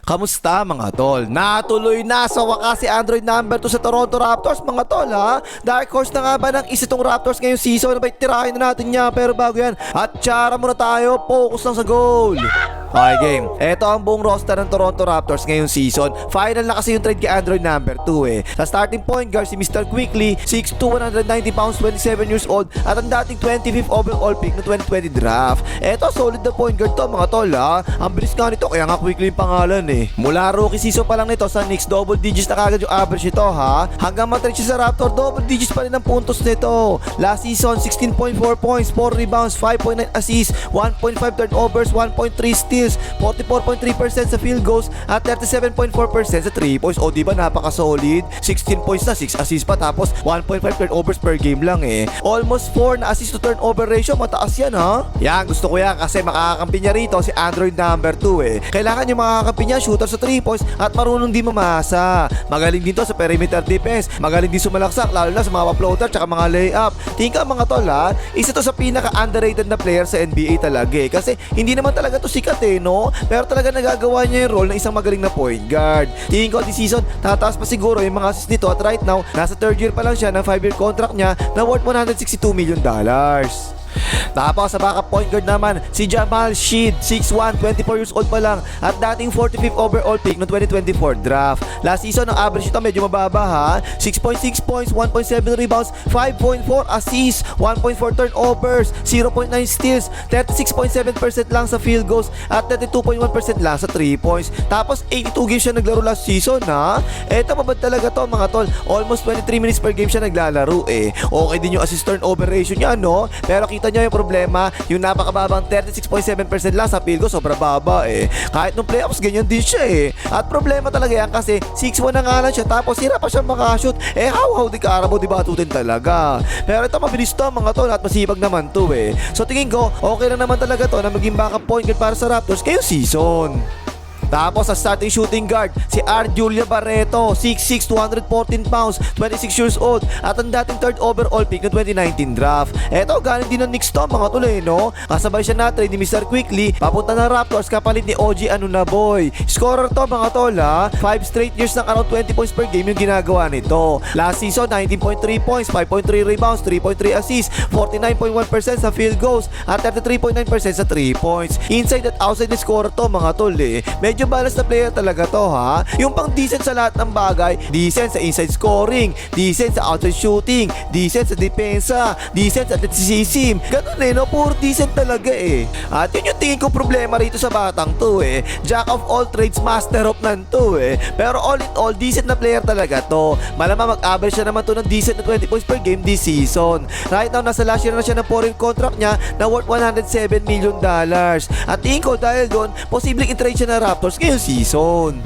Kamusta mga tol? Natuloy na sa wakas si Android number 2 sa Toronto Raptors mga tol ha. Dark horse na nga ba ng isa tong Raptors ngayong season? Abay tirahin na natin niya, pero bago yan, at tsara muna tayo, focus lang sa goal. Okay game, eto ang buong roster ng Toronto Raptors ngayong season. Final na kasi yung trade kay Android number 2 eh. Sa starting point guard si Mr. Quickley, 6'2", 190 pounds, 27 years old, at ang dating 25th overall pick no 2020 draft. Eto solid na point guard to mga tol ha. Ang bilis nga nito, kaya nga Quickley yung pangalan eh. Mula rookie season pa lang nito sa Knicks, double digits na kagad yung average nito ha. Hanggang matrix siya sa Raptor, double digits pa rin ang puntos nito. Last season 16.4 points, 4 rebounds, 5.9 assists, 1.5 turnovers, 1.3 steals, 44.3% sa field goals at 37.4% sa 3 points. O diba napaka-solid? 16 points na, 6 assists pa, tapos 1.5 turnovers per game lang eh. Almost 4 na assist to turnover ratio, mataas yan ha. Yan, gusto ko yan kasi makakakampi niya rito si Android number 2 eh. Kailangan yung makakakampi niya shooter sa 3 points at marunong din mamasa. Magaling din to sa perimeter defense, magaling din sumalaksak lalo na sa mga floater tsaka mga layup. Tingka mga tol ha, isa to sa pinaka underrated na player sa NBA talaga eh. Kasi hindi naman talaga to sikat eh no, pero talaga nagagawa niya yung role ng isang magaling na point guard. Tingin ko this season tataas pa siguro yung mga assist nito at right now nasa 3rd year pa lang siya ng 5-year contract niya na worth $162 million. Tapos sa backup point guard naman si Jamal Sheed, 6'1", 24 years old pa lang at dating 45th overall pick no 2024 draft. Last season ang average ito medyo mababa ha, 6.6 points, 1.7 rebounds, 5.4 assists, 1.4 turnovers, 0.9 steals, 36.7% lang sa field goals at 32.1% lang sa 3 points. Tapos 82 games siya naglaro last season ha. Eto mabad talaga to mga tol, almost 23 minutes per game siya naglalaro eh. Okay din yung assist turnover ratio niya no, pero kita nyo yung problema, yung napakababang 36.7% lang sa field goal, sobrang baba eh. Kahit nung playoffs ganyan din siya eh. At problema talaga yan kasi 6'1" na nga lang siya tapos hirap pa siya makashoot. Eh how di ka arabo di batutin talaga. Pero ito mabilis to mga tol at masibag naman to eh. So tingin ko okay na naman talaga to na maging backup point guard para sa Raptors ngayong season. Tapos sa starting shooting guard si Julius Randle, 6'6", 214 pounds, 26 years old at ang dating 3rd overall pick ng 2019 draft. Eto galing din ng Knicks to mga tuloy no. Kasabay siya na trade ni Mr. Quickley papunta ng Raptors kapalit ni OG Anunoby. Scorer to mga tol ha, 5 straight years ng around 20 points per game yung ginagawa nito. Last season 19.3 points, 5.3 rebounds, 3.3 assists, 49.1% sa field goals at 33.9% sa 3 points. Inside at outside ni scorer to mga tol eh. Medyo balance na player talaga to ha. Yung pang decent sa lahat ng bagay, decent sa inside scoring, decent sa outside shooting, decent sa depensa, decent sa athleticism. Ganun eh no, puro decent talaga eh. At yun yung tingin ko problema rito sa batang to eh. Jack of all trades, master of none to eh. Pero all in all, decent na player talaga to. Malamang mag-average siya naman to ng decent na 20 points per game this season. Right now, nasa last year na siya ng foreign contract niya na worth $107 million. At tingin ko dahil doon, posibleng i-trade siya na Raptors ngayong season.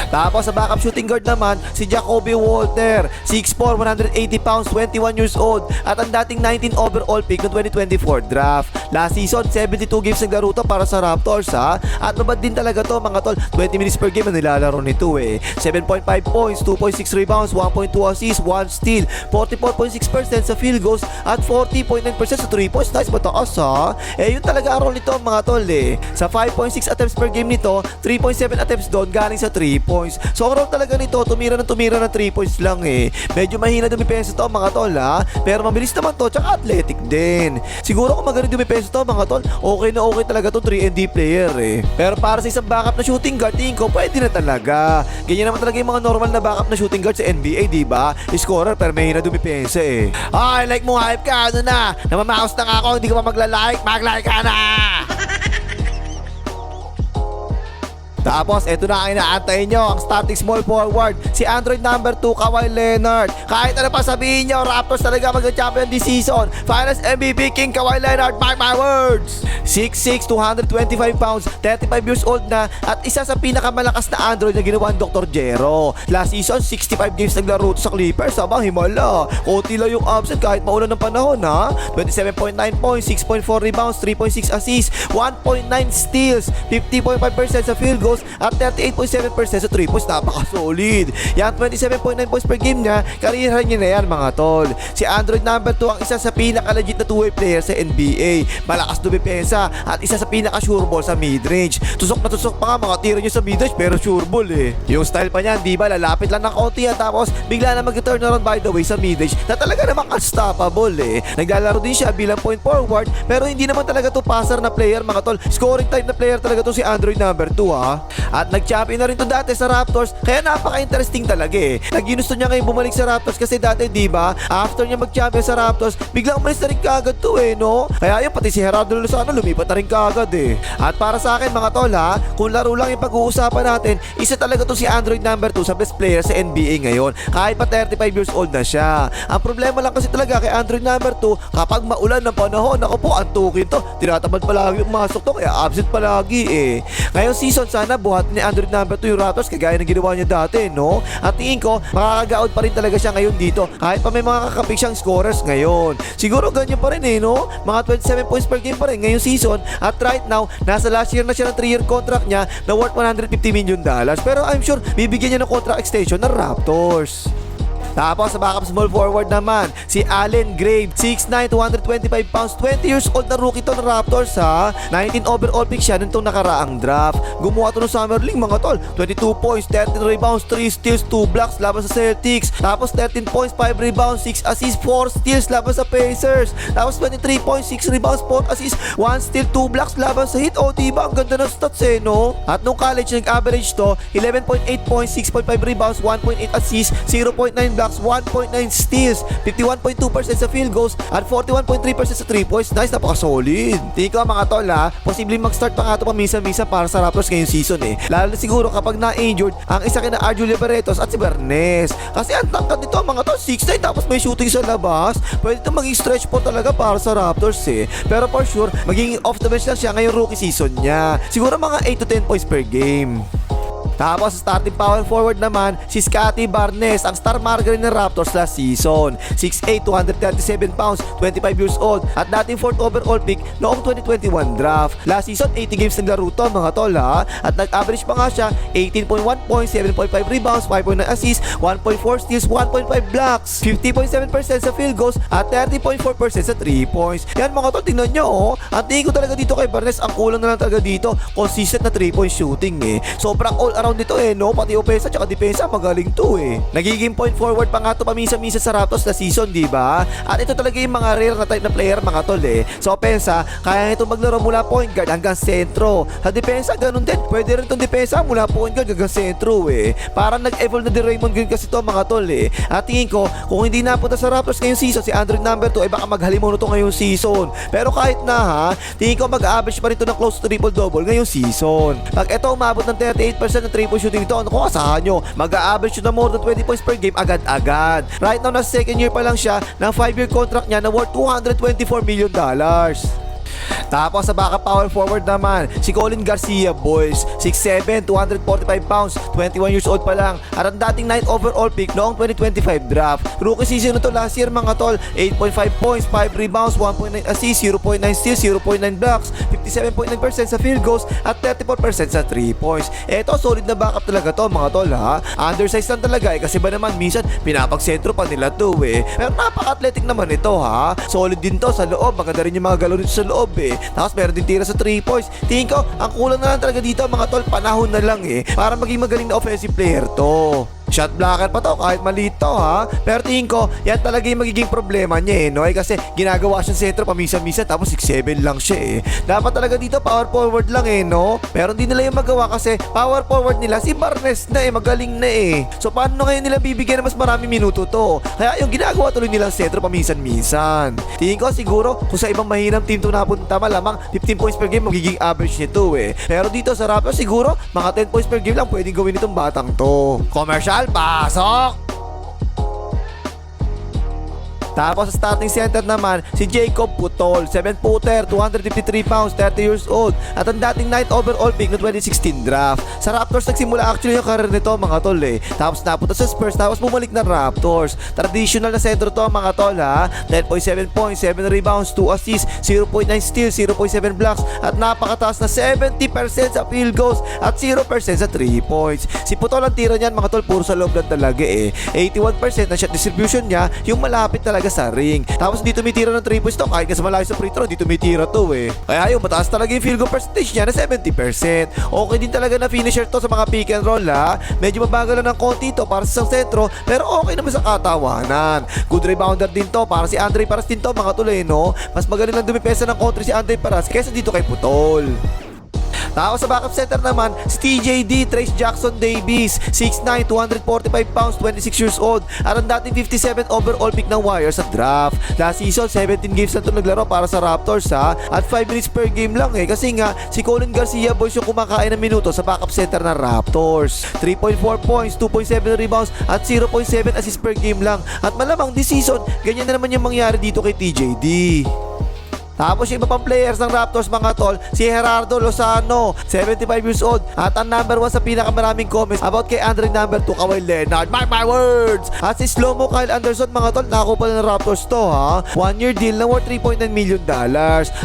Tapos sa backup shooting guard naman si Jacoby Walter, 6'4", 180 pounds, 21 years old at ang dating 19 overall pick ng 2024 draft. Last season 72 games naglaro to para sa Raptors ha. At mabad din talaga to mga tol, 20 minutes per game ang nilalaro nito eh. 7.5 points, 2.6 rebounds, 1.2 assists, 1 steal, 44.6% sa field goals at 40.9% sa 3 points. Nice, mataas ha. Eh yun talaga ang role nito mga tol eh. Sa 5.6 attempts per game nito, 3.7 attempts doon galing sa 3 points. So ang role talaga nito, tumira ng 3 points lang eh. Medyo mahina dumipensa to mga tol ha. Pero mabilis naman to, tsaka athletic din. Siguro kung magaling dumipensa to mga tol, okay na okay talaga to 3&D player eh. Pero para sa isang backup na shooting guard, tingin ko pwede na talaga. Ganyan naman talaga yung mga normal na backup na shooting guard sa NBA, diba? Scorer pero mahina dumipensa eh. Ay, like mo, hype ka, ano na? Namamaos na nga ako, hindi ka pa magla-like, mag-like ka na! Tapos eto na ang inaantay nyo, ang starting small forward si Android number 2 Kawhi Leonard. Kahit ano pa sabihin nyo, Raptors talaga magka-champion this season. Finals MVP King Kawhi Leonard, mark my words. 6'6", 225 pounds, 35 years old na at isa sa pinakamalakas na Android na ginawa ng Dr. Jero. Last season 65 games naglaro sa Clippers, abang himala. Konti lang yung absent kahit maulan ng panahon ha. 27.9 points, 6.4 rebounds, 3.6 assists, 1.9 steals, 50.5% sa field goal goals at 38.7% sa 3 points. Napaka-solid. Yan, 27.9 points per game niya. Career niya na yan mga tol. Si Android number 2 ang isa sa pinaka-legit na two-way player sa NBA. Malakas dumepensa at isa sa pinaka-sure ball sa mid-range. Tusok na tusok pa nga mga tiro niya sa mid-range pero sure ball eh. Yung style pa niyan, di ba, lalapit lang ng konti at tapos bigla na mag-turn around by the way sa mid-range na talaga namang unstoppable eh. Naglalaro din siya bilang point forward pero hindi naman talaga to passer na player mga tol. Scoring type na player talaga to si Android number 2 ha. At nag-champion na rin to dati sa Raptors kaya napaka-interesting talaga eh. Naginusto niya ngayon bumalik sa Raptors kasi dati di ba, after niya mag-champion sa Raptors, biglang umalis na rin kaagad to eh no. Kaya yun pati si Gerardo Lozano lumipat na rin kaagad eh. At para sa akin mga tol ha, kung laro lang yung pag-uusapan natin, isa talaga to si Android number 2 sa best player sa NBA ngayon. Kahit pa 35 years old na siya. Ang problema lang kasi talaga kay Android number 2, kapag maulan ng panahon, ako po, antukin to. Tinatamad palagi yung masok to kaya absent palagi eh. Ngayong season sana buhat ni Android number 2 yung Raptors kagaya ng ginawa niya dati no. At tingin ko makakagaod pa rin talaga siya ngayon dito kahit pa may mga kakapik siyang scorers ngayon. Siguro ganyan pa rin eh no. Mga 27 points per game pa rin ngayong season at right now nasa last year na siya ng 3-year contract niya na worth $150 million. Pero I'm sure bibigyan niya ng contract extension ng Raptors. Tapos sa backup small forward naman, si Allen Grave, 6'9", 225 pounds, 20 years old na rookie to ng Raptors ha. 19 overall pick siya nitong nakaraang draft. Gumawa to ng Summer League mga tol. 22 points, 13 rebounds, 3 steals, 2 blocks laban sa Celtics. Tapos 13 points, 5 rebounds, 6 assists, 4 steals laban sa Pacers. Tapos 23 points, 6 rebounds, 4 assists, 1 steal, 2 blocks laban sa Heat. O diba, ang ganda ng stats eh no. At nung college nag-average to 11.8 points, 6.5 rebounds, 1.8 assists, 0.9 blocks, 1.9 steals, 51.2% sa field goals at 41.3% sa 3 points. Nice, napaka-solid. Tingin ko mga tol ha, posibleng mag-start pa nga ito paminsan-minsan para sa Raptors ngayong season eh. Lalo na siguro kapag na-injured ang isa kina Julius Randle at si Barnes. Kasi ang tangkad nito mga tol, 6'9", tapos may shooting sa labas. Pwede ito maging stretch po talaga para sa Raptors eh. Pero for sure, magiging off the bench lang siya ngayong rookie season niya. Siguro mga 8 to 10 points per game. Tapos starting power forward naman si Scottie Barnes, ang star marker ng Raptors last season. 6'8", 237 pounds, 25 years old at dating 4th overall pick noong 2021 draft. Last season 80 games naglaro to mga tol ha. At nag-average pa nga siya 18.1 points, 7.5 rebounds, 5.9 assists, 1.4 steals, 1.5 blocks, 50.7% sa field goals at 30.4% sa 3 points. Yan mga tol, tingnan nyo oh. Ang tingin ko talaga dito kay Barnes, ang kulang na lang talaga dito, consistent na 3-point shooting eh. Sobrang all around dito eh no, pati opensa at depensa magaling to eh. Nagiging point forward pa nga to paminsan-minsan sa Raptors na season, di ba? At ito talaga yung mga rare na type na player mga tol eh. Sa opensa, kaya itong maglaro mula point guard hanggang sentro. Sa depensa, ganun din. Pwede rin itong depensa mula point guard hanggang sentro eh. Parang nag-evolve na din Raymond Green kasi to mga tol eh. At tingin ko, kung hindi napunta sa Raptors ngayong season si Android number 2 ay baka maghalimuno to ngayong season. Pero kahit na ha, tingin ko mag-average pa rin to ng close to triple-double ngayong season. Pag ito umabot ng 38% ng 3-point shooting dito, ano kung asahan nyo, mag-a-average na more than 20 points per game agad-agad. Right now, na second year pa lang siya ng 5-year contract niya na worth $224 million. Tapos sa backup power forward naman, si Colin Garcia boys, 6'7", 245 pounds, 21 years old pa lang at ang dating 9th overall pick noong 2025 draft. Rookie season na to last year mga tol, 8.5 points, 5 rebounds, 1.9 assists, 0.9 steals, 0.9 blocks, 57.9% sa field goals at 34% sa 3 points. Eto, solid na backup talaga to mga tol ha. Undersized lang talaga eh, kasi ba naman minsan pinapag-sentro pa nila to eh. Pero napaka-athletic naman ito ha. Solid din to sa loob, maganda rin yung mga galaw dito sa loob eh. Tapos meron din tira sa 3 points. Tingin ko, ang kulang na lang talaga dito mga tol, panahon na lang eh, para maging magaling na offensive player to. Shot blocker pa to kahit maliit to ha. Pero tingin ko, yan talaga yung magiging problema niya eh no? Kasi ginagawa siyang sentro paminsan-minsan tapos 6'7 lang siya eh. Dapat talaga dito power forward lang eh no? Pero hindi nila yung magawa kasi power forward nila si Barnes na eh, magaling na eh. So paano ngayon nila bibigyan ng mas maraming minuto to? Kaya yung ginagawa tuloy nilang sentro paminsan-minsan. Tingin ko siguro kung sa ibang mahinang team to napunta, malamang 15 points per game magiging average nito eh. Pero dito sa Raptors siguro mga 10 points per game lang pwedeng gawin itong batang to. Commercial, pasok! Tapos sa starting center naman, si Jacob Poeltl, 7-footer, 253 pounds, 30 years old, at ang dating 9th overall pick no 2016 draft. Sa Raptors nagsimula actually yung career nito mga tol Tapos napunta sa Spurs, tapos bumalik na Raptors. Traditional na sentro to mga tol 10.7 points, 7 rebounds, 2 assists, 0.9 steals, 0.7 blocks, at napakataas na 70% sa field goals at 0% sa 3 points. Si Poeltl ang tira niyan mga tol, puro sa loob lang talaga 81% na shot distribution niya, yung malapit talaga sa ring. Tapos hindi tumitira ng 3 points to, kahit nga sa malayo sa free throw, hindi tumitira to Kaya yung mataas talaga yung field goal percentage niya na 70%. Okay din talaga na finisher to sa mga pick and roll Medyo mabagal lang ng konti to para sa isang sentro, pero okay naman sa katawanan. Good rebounder din to para si Andre Paras din to mga tol Mas magaling lang dumipesa ng kontra si Andre Paras kaysa dito kay Poeltl. Tapos sa backup center naman, si TJD, Trace Jackson Davies, 6'9", 245 pounds, 26 years old, at ang dating 57 overall pick ng Warriors sa draft. Last season, 17 games na ito naglaro para sa Raptors at 5 minutes per game lang kasi nga si Colin Garcia boys yung kumakain ng minuto sa backup center ng Raptors. 3.4 points, 2.7 rebounds, at 0.7 assists per game lang. At malamang this season, ganyan na naman yung mangyari dito kay TJD. Tapos yung iba pang players ng Raptors mga tol, si Gerardo Lozano, 75 years old, at ang number 1 sa pinakamaraming comments about kay Andre number 2, Kawhi Leonard, mark my words! At si Slow-Mo Kyle Anderson mga tol, nakakuha ng Raptors to 1 year deal na worth $3.9 million.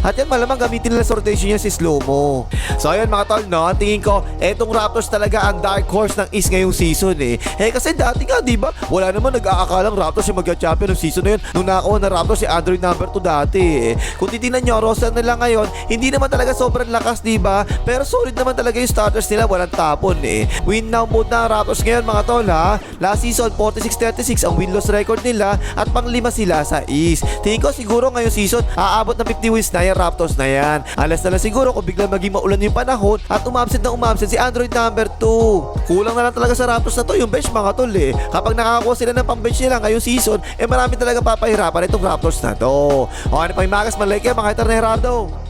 At yan malamang gamitin nila sa rotation niya si Slow-Mo. So ayun mga tol tingin ko, etong Raptors talaga ang dark horse ng East ngayong season kasi dati nga diba, wala naman nag-aakalang Raptors yung magka-champion ng season na yun nung nakakuha ng Raptors si Andre number 2 dati Kung titingnan nyo, roster nila ngayon, hindi naman talaga sobrang lakas, diba? Pero solid naman talaga yung starters nila, walang tapon Win now mode na ang Raptors ngayon mga tol Last season, 46-36 ang win-loss record nila at pang-5 sila sa East. Tingin ko siguro ngayong season, aabot ng 50 wins na yung Raptors na yan. Alas na lang siguro kung biglang maging maulan yung panahon at umabsent si Android number 2. Kulang na lang talaga sa Raptors na to yung bench mga tol Kapag nakakakuha sila ng pang-bench nila ngayong season, marami talaga papahirapan itong Raptors na to. O ano pa yung magas, malike mga Gerardo.